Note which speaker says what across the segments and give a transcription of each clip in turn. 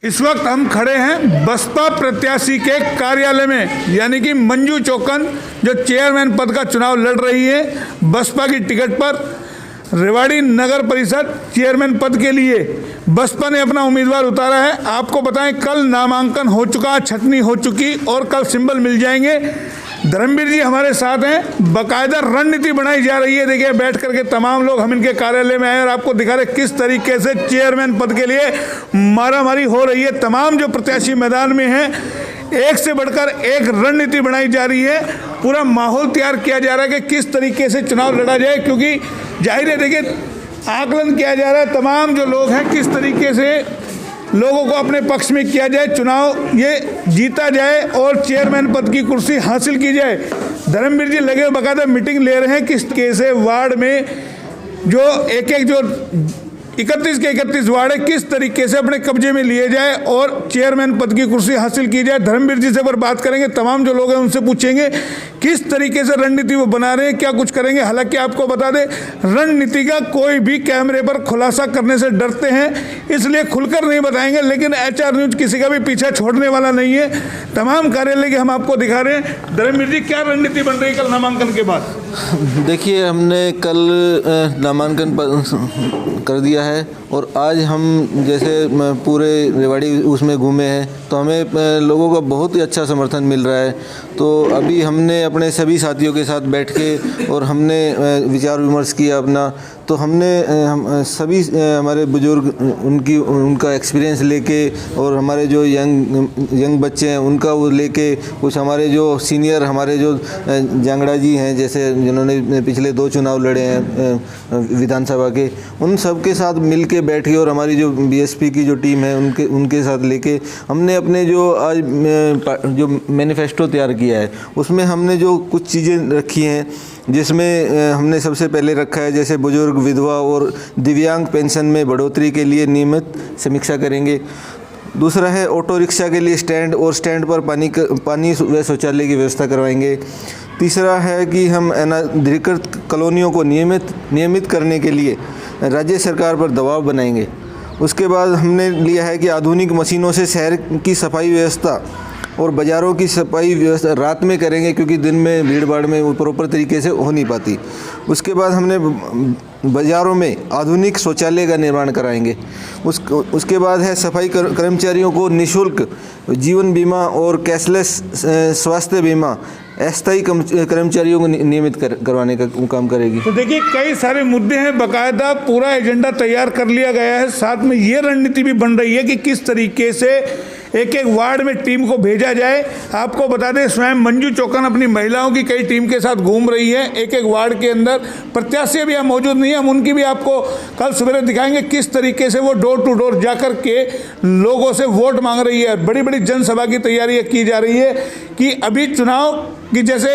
Speaker 1: इस वक्त हम खड़े हैं बसपा प्रत्याशी के कार्यालय में, यानी कि मंजू चौकन जो चेयरमैन पद का चुनाव लड़ रही है बसपा की टिकट पर रेवाड़ी नगर परिषद चेयरमैन पद के लिए बसपा ने अपना उम्मीदवार उतारा है। आपको बताएं कल नामांकन हो चुका, छटनी हो चुकी और कल सिंबल मिल जाएंगे। धर्मवीर जी हमारे साथ हैं, बाकायदा रणनीति बनाई जा रही है। देखिए बैठ करके तमाम लोग हम इनके कार्यालय में आए और आपको दिखा रहे किस तरीके से चेयरमैन पद के लिए मारामारी हो रही है। तमाम जो प्रत्याशी मैदान में हैं, एक से बढ़कर एक रणनीति बनाई जा रही है। पूरा माहौल तैयार किया जा रहा है कि किस तरीके से चुनाव लड़ा जाए, क्योंकि जाहिर है देखिए आकलन किया जा रहा है तमाम जो लोग हैं किस तरीके से लोगों को अपने पक्ष में किया जाए, चुनाव ये जीता जाए और चेयरमैन पद की कुर्सी हासिल की जाए। धर्मवीर जी लगे बाकायदा मीटिंग ले रहे हैं किस कैसे वार्ड में जो एक जो 31 के 31 वार्ड है किस तरीके से अपने कब्जे में लिए जाए और चेयरमैन पद की कुर्सी हासिल की जाए। धर्मवीर जी से पर बात करेंगे, तमाम जो लोग हैं उनसे पूछेंगे किस तरीके से रणनीति वो बना रहे हैं, क्या कुछ करेंगे। हालांकि आपको बता दें रणनीति का कोई भी कैमरे पर खुलासा करने से डरते हैं, इसलिए खुलकर नहीं बताएंगे, लेकिन HR न्यूज किसी का भी पीछा छोड़ने वाला नहीं है। तमाम कार्यालय के हम आपको दिखा रहे हैं। धर्मवीर जी क्या रणनीति बन रही है कल नामांकन के बाद?
Speaker 2: देखिए हमने कल नामांकन कर दिया है और आज हम जैसे पूरे रेवाड़ी उसमें घूमे हैं तो हमें लोगों का बहुत ही अच्छा समर्थन मिल रहा है। तो अभी हमने अपने सभी साथियों के साथ बैठ के और हमने विचार विमर्श किया अपना, तो हमने सभी हमारे बुजुर्ग उनका एक्सपीरियंस लेके और हमारे जो यंग बच्चे हैं उनका वो लेके, कुछ हमारे जो सीनियर हमारे जो जांगड़ा जी हैं जैसे जिन्होंने पिछले 2 चुनाव लड़े हैं विधानसभा के, उन सब के साथ मिल के बैठी और हमारी जो BSP की जो टीम है उनके साथ लेके हमने अपने जो आज जो मैनिफेस्टो तैयार किया है उसमें हमने जो कुछ चीज़ें रखी हैं, जिसमें हमने सबसे पहले रखा है जैसे बुजुर्ग, विधवा और दिव्यांग पेंशन में बढ़ोतरी के लिए नियमित समीक्षा करेंगे। दूसरा है ऑटो रिक्शा के लिए स्टैंड और स्टैंड पर पानी व शौचालय की व्यवस्था करवाएंगे। तीसरा है कि हम अनाधिकृत कॉलोनियों को नियमित करने के लिए राज्य सरकार पर दबाव बनाएंगे। उसके बाद हमने लिया है कि आधुनिक मशीनों से शहर की सफाई व्यवस्था और बाज़ारों की सफाई व्यवस्था रात में करेंगे, क्योंकि दिन में भीड़ भाड़ में वो प्रॉपर तरीके से हो नहीं पाती। उसके बाद हमने बाज़ारों में आधुनिक शौचालय का निर्माण कराएंगे। उसके बाद है सफाई कर्मचारियों को निःशुल्क जीवन बीमा और कैशलेस स्वास्थ्य बीमा अस्थायी कर्मचारियों को नियमित करवाने का काम करेगी।
Speaker 1: तो देखिए कई सारे मुद्दे हैं, बाकायदा पूरा एजेंडा तैयार कर लिया गया है। साथ में ये रणनीति भी बन रही है कि किस तरीके से एक वार्ड में टीम को भेजा जाए। आपको बता दें स्वयं मंजू चौकन अपनी महिलाओं की कई टीम के साथ घूम रही है एक वार्ड के अंदर। प्रत्याशी अभी हम मौजूद नहीं है, हम उनकी भी आपको कल सवेरे दिखाएंगे किस तरीके से वो डोर टू डोर जाकर के लोगों से वोट मांग रही है। बड़ी बड़ी जनसभा की तैयारी की जा रही है कि अभी चुनाव कि जैसे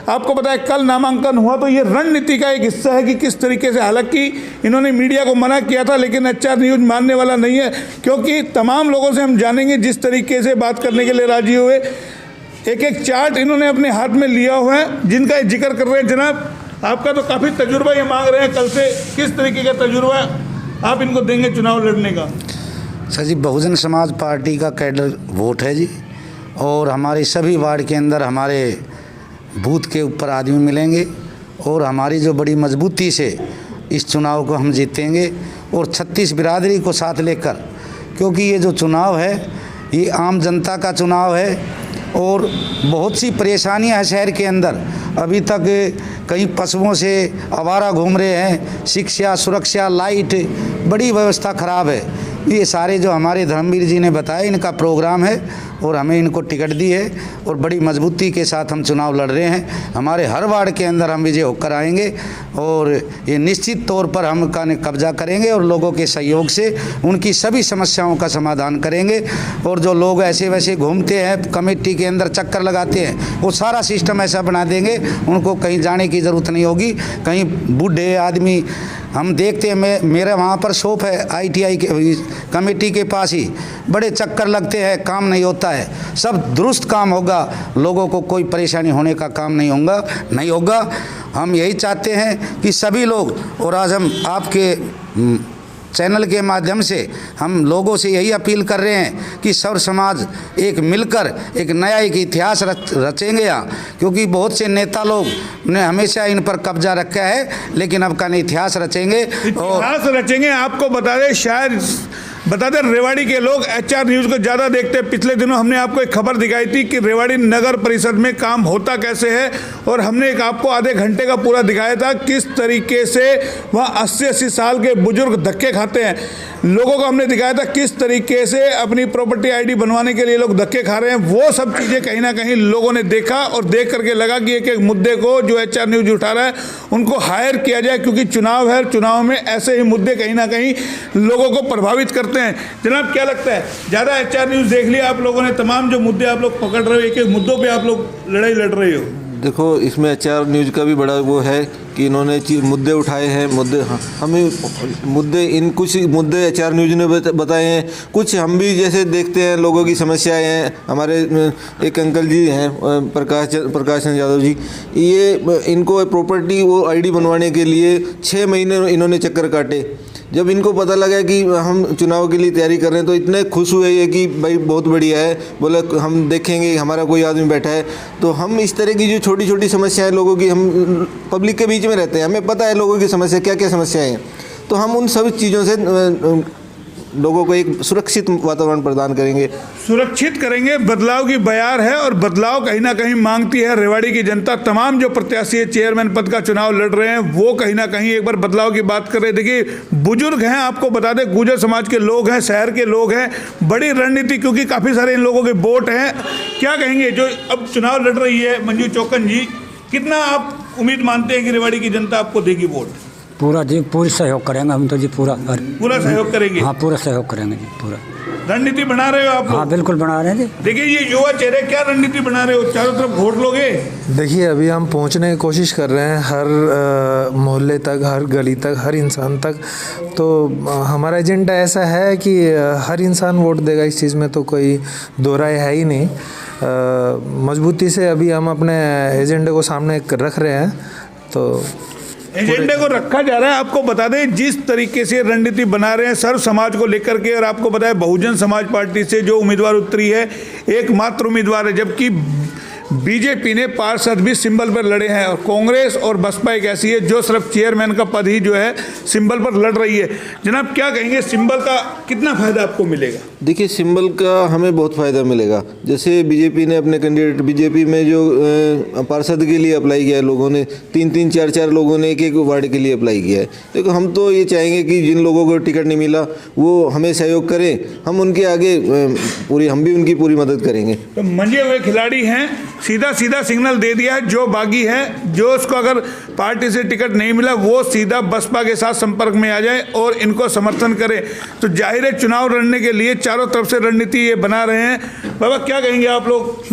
Speaker 1: आपको पता है कल नामांकन हुआ तो ये रणनीति का एक हिस्सा है कि किस तरीके से, हालांकि इन्होंने मीडिया को मना किया था लेकिन HR न्यूज मानने वाला नहीं है, क्योंकि तमाम लोगों से हम जानेंगे जिस तरीके से बात करने के लिए राजी हुए। एक चार्ट इन्होंने अपने हाथ में लिया हुआ है जिनका जिक्र कर रहे हैं। जनाब आपका तो काफ़ी तजुर्बा ये मांग रहे हैं, कल से किस तरीके का तजुर्बा आप इनको देंगे चुनाव लड़ने का?
Speaker 3: सर जी बहुजन समाज पार्टी का कैडर वोट है जी, और हमारे सभी वार्ड के अंदर हमारे बूथ के ऊपर आदमी मिलेंगे और हमारी जो बड़ी मजबूती से इस चुनाव को हम जीतेंगे और 36 बिरादरी को साथ लेकर, क्योंकि ये जो चुनाव है ये आम जनता का चुनाव है और बहुत सी परेशानियां हैं शहर के अंदर। अभी तक कई पशुओं से आवारा घूम रहे हैं, शिक्षा, सुरक्षा, लाइट, बड़ी व्यवस्था खराब है। ये सारे जो हमारे धर्मवीर जी ने बताया इनका प्रोग्राम है और हमें इनको टिकट दी है और बड़ी मजबूती के साथ हम चुनाव लड़ रहे हैं। हमारे हर वार्ड के अंदर हम विजय होकर आएंगे और ये निश्चित तौर पर हम का कब्जा करेंगे और लोगों के सहयोग से उनकी सभी समस्याओं का समाधान करेंगे। और जो लोग ऐसे वैसे घूमते हैं, कमेटी के अंदर चक्कर लगाते हैं, वो सारा सिस्टम ऐसा बना देंगे उनको कहीं जाने की ज़रूरत नहीं होगी। कहीं बूढ़े आदमी हम देखते हैं, मेरा वहाँ पर शॉप है ITI के कमेटी के पास ही, बड़े चक्कर लगते हैं, काम नहीं होता है। सब दुरुस्त काम होगा, लोगों को कोई परेशानी होने का काम नहीं होगा। हम यही चाहते हैं कि सभी लोग, और आज हम आपके चैनल के माध्यम से हम लोगों से यही अपील कर रहे हैं कि सर्व समाज एक मिलकर एक नया एक इतिहास रचेंगे यहाँ, क्योंकि बहुत से नेता लोग ने हमेशा इन पर कब्जा रखा है, लेकिन अब का इतिहास रचेंगे।
Speaker 1: इतिहास रचेंगे। आपको बता दें, शायद बता दें, रेवाड़ी के लोग HR न्यूज़ को ज़्यादा देखते हैं। पिछले दिनों हमने आपको एक खबर दिखाई थी कि रेवाड़ी नगर परिषद में काम होता कैसे है, और हमने एक आपको आधे घंटे का पूरा दिखाया था किस तरीके से वहाँ 80-80 साल के बुजुर्ग धक्के खाते हैं। लोगों को हमने दिखाया था किस तरीके से अपनी प्रॉपर्टी ID बनवाने के लिए लोग धक्के खा रहे हैं। वो सब चीज़ें कहीं ना कहीं लोगों ने देखा और देख करके लगा कि एक एक मुद्दे को जो HR न्यूज़ उठा रहा है उनको हायर किया जाए, क्योंकि चुनाव है, चुनाव में ऐसे ही मुद्दे कहीं ना कहीं लोगों को प्रभावित करते हैं। जनाब, क्या लगता है, ज़्यादा HR न्यूज़ देख लिया आप लोगों ने, तमाम जो मुद्दे आप लोग पकड़ रहे हो, एक एक मुद्दों पर आप लोग लड़ाई लड़ रहे हो?
Speaker 2: देखो, इसमें HR न्यूज़ का भी बड़ा वो है कि इन्होंने मुद्दे उठाए हैं। मुद्दे हमें मुद्दे इन कुछ मुद्दे HR न्यूज़ ने बताए हैं, कुछ हम भी जैसे देखते हैं लोगों की समस्याएं हैं। हमारे एक अंकल जी हैं, प्रकाश चंद्र यादव जी, ये इनको प्रॉपर्टी वो ID बनवाने के लिए 6 महीने इन्होंने चक्कर काटे। जब इनको पता लगा कि हम चुनाव के लिए तैयारी कर रहे हैं तो इतने खुश हुए ये कि भाई बहुत बढ़िया है, बोला हम देखेंगे हमारा कोई आदमी बैठा है। तो हम इस तरह की जो छोटी छोटी समस्याएं लोगों की, हम पब्लिक के बीच में रहते हैं, हमें पता है लोगों की समस्या क्या क्या समस्याएं हैं, तो हम उन सभी चीज़ों से लोगों को एक सुरक्षित वातावरण प्रदान करेंगे,
Speaker 1: सुरक्षित करेंगे। बदलाव की बयार है और बदलाव कहीं ना कहीं मांगती है रेवाड़ी की जनता। तमाम जो प्रत्याशी चेयरमैन पद का चुनाव लड़ रहे हैं वो कहीं ना कहीं एक बार बदलाव की बात कर रहे हैं। देखिए, बुजुर्ग हैं, आपको बता दें गुर्जर समाज के लोग हैं, शहर के लोग हैं, बड़ी रणनीति, क्योंकि काफ़ी सारे इन लोगों के वोट हैं। क्या कहेंगे जो अब चुनाव लड़ रही है मंजू चौकन जी, कितना आप उम्मीद मानते हैं कि रेवाड़ी की जनता आपको देगी वोट?
Speaker 4: पूरा जी, पूरी सहयोग करेंगे हम तो जी, पूरा
Speaker 1: सहयोग करेंगे।
Speaker 4: हाँ, पूरा सहयोग करेंगे जी, पूरा।
Speaker 1: रणनीति बना रहे हो आप लोग?
Speaker 4: हाँ, बिल्कुल बना रहे हैं जी।
Speaker 1: देखिए, ये युवा चेहरे, क्या रणनीति बना रहे हो? चारों तरफ वोट लोगे?
Speaker 5: देखिए, अभी हम पहुंचने की कोशिश कर रहे हैं हर मोहल्ले तक, हर गली तक, हर इंसान तक। तो हमारा एजेंडा ऐसा है कि हर इंसान वोट देगा, इस चीज़ में तो कोई दो राय है ही नहीं। मजबूती से अभी हम अपने एजेंडे को सामने रख रहे हैं। तो
Speaker 1: एजेंडे को रखा जा रहा है। आपको बता दें, जिस तरीके से रणनीति बना रहे हैं सर्व समाज को लेकर के, और आपको बताएं बहुजन समाज पार्टी से जो उम्मीदवार उतरी है एकमात्र उम्मीदवार है, जबकि बीजेपी ने पार्षद भी सिंबल पर लड़े हैं, और कांग्रेस और बसपा एक ऐसी है जो सिर्फ चेयरमैन का पद ही जो है सिंबल पर लड़ रही है। जनाब, क्या कहेंगे, सिंबल का कितना फायदा आपको मिलेगा?
Speaker 2: देखिए, सिंबल का हमें बहुत फ़ायदा मिलेगा। जैसे बीजेपी ने अपने कैंडिडेट, बीजेपी में जो पार्षद के लिए अप्लाई किया है लोगों ने, 3-3, 4-4 लोगों ने एक वार्ड के लिए अप्लाई किया है। देखो, हम तो ये चाहेंगे कि जिन लोगों को टिकट नहीं मिला वो हमें सहयोग करें, हम उनके आगे हम भी उनकी पूरी मदद करेंगे।
Speaker 1: तो मंजे हुए खिलाड़ी हैं, सीधा सीधा सिग्नल दे दिया है। जो बागी है, जो उसको अगर पार्टी से टिकट नहीं मिला, वो सीधा बसपा के साथ संपर्क में आ जाए और इनको समर्थन करे। तो जाहिर है चुनाव लड़ने के लिए चारों तरफ से रणनीति ये बना रहे हैं। बाबा, क्या कहेंगे आप लोग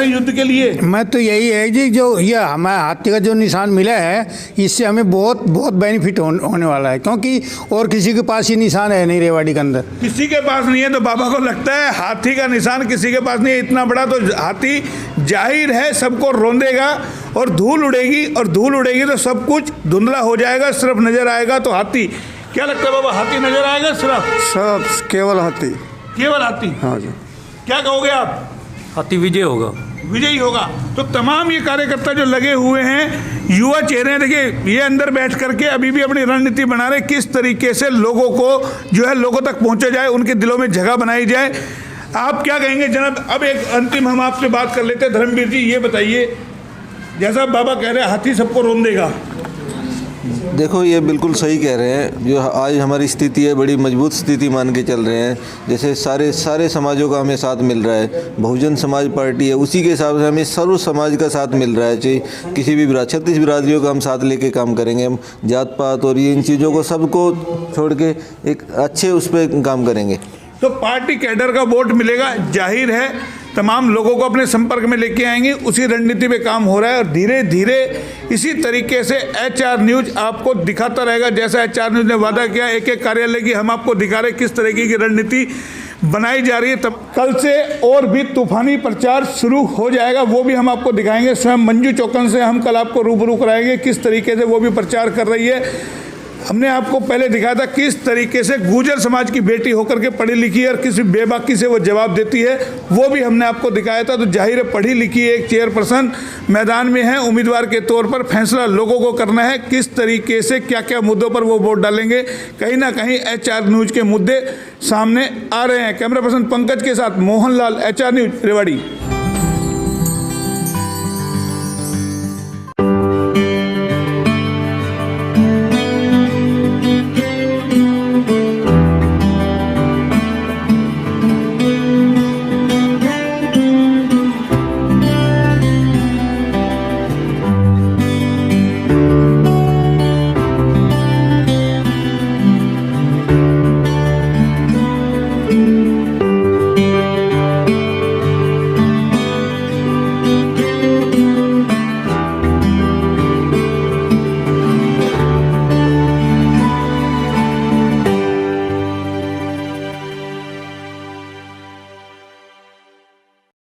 Speaker 1: युद्ध के लिए?
Speaker 6: मैं तो यही है जी, जो ये हमारे हाथी का जो निशान मिला है, इससे हमें बहुत बहुत बेनिफिट होने वाला है, क्योंकि और किसी के पास ये निशान है नहीं रेवाड़ी के अंदर।
Speaker 1: किसी के पास नहीं है। तो बाबा को लगता है हाथी का निशान किसी के पास नहीं है, इतना बड़ा तो हाथी जाहिर है सबको रौंदेगा और धूल उड़ेगी, और धूल उड़ेगी तो सब कुछ धुंधला हो जाएगा, सिर्फ नजर आएगा तो हाथी। क्या लगता है बाबा, हाथी नजर आएगा?
Speaker 7: सब केवल हाथी।
Speaker 1: केवल हाथी?
Speaker 7: हाँ जी।
Speaker 1: क्या कहोगे आप?
Speaker 4: हाथी विजय होगा,
Speaker 1: विजयी होगा। तो तमाम ये कार्यकर्ता जो लगे हुए हैं, युवा चेहरे हैं, देखिए ये अंदर बैठ करके अभी भी अपनी रणनीति बना रहे, किस तरीके से लोगों को जो है लोगों तक पहुंचा जाए, उनके दिलों में जगह बनाई जाए। आप क्या कहेंगे जनाब? अब एक अंतिम हम आपसे बात कर लेते हैं। धर्मवीर जी, ये बताइए, जैसा बाबा कह रहे हैं हाथी सबको रौंदेगा,
Speaker 2: देखो, ये बिल्कुल सही कह रहे हैं। जो आज हमारी स्थिति है, बड़ी मजबूत स्थिति मान के चल रहे हैं। जैसे सारे समाजों का हमें साथ मिल रहा है, बहुजन समाज पार्टी है, उसी के हिसाब से हमें सर्व समाज का साथ मिल रहा है। चाहे किसी भी 36 बिरादरियों का हम साथ लेके काम करेंगे। हम जात पात और ये इन चीज़ों को सबको छोड़ के एक अच्छे उस पर काम करेंगे।
Speaker 1: तो पार्टी कैडर का वोट मिलेगा, जाहिर है तमाम लोगों को अपने संपर्क में लेके आएंगे। उसी रणनीति पे काम हो रहा है और धीरे धीरे इसी तरीके से HR न्यूज़ आपको दिखाता रहेगा। जैसा HR न्यूज़ ने वादा किया, एक एक कार्यालय की हम आपको दिखा रहे किस तरीके की रणनीति बनाई जा रही है। तब कल से और भी तूफानी प्रचार शुरू हो जाएगा, वो भी हम आपको दिखाएंगे। स्वयं मंजू चौकन से हम कल आपको रूबरू कराएंगे किस तरीके से वो भी प्रचार कर रही है। हमने आपको पहले दिखाया था किस तरीके से गुर्जर समाज की बेटी होकर के पढ़ी लिखी है और किसी बेबाकी से वो जवाब देती है, वो भी हमने आपको दिखाया था। तो जाहिर है पढ़ी लिखी एक चेयरपर्सन मैदान में है, उम्मीदवार के तौर पर फैसला लोगों को करना है किस तरीके से क्या क्या मुद्दों पर वो वोट डालेंगे। कहीं ना कहीं HR न्यूज़ के मुद्दे सामने आ रहे हैं। कैमरा पर्सन पंकज के साथ मोहनलाल, HR न्यूज़, रेवाड़ी।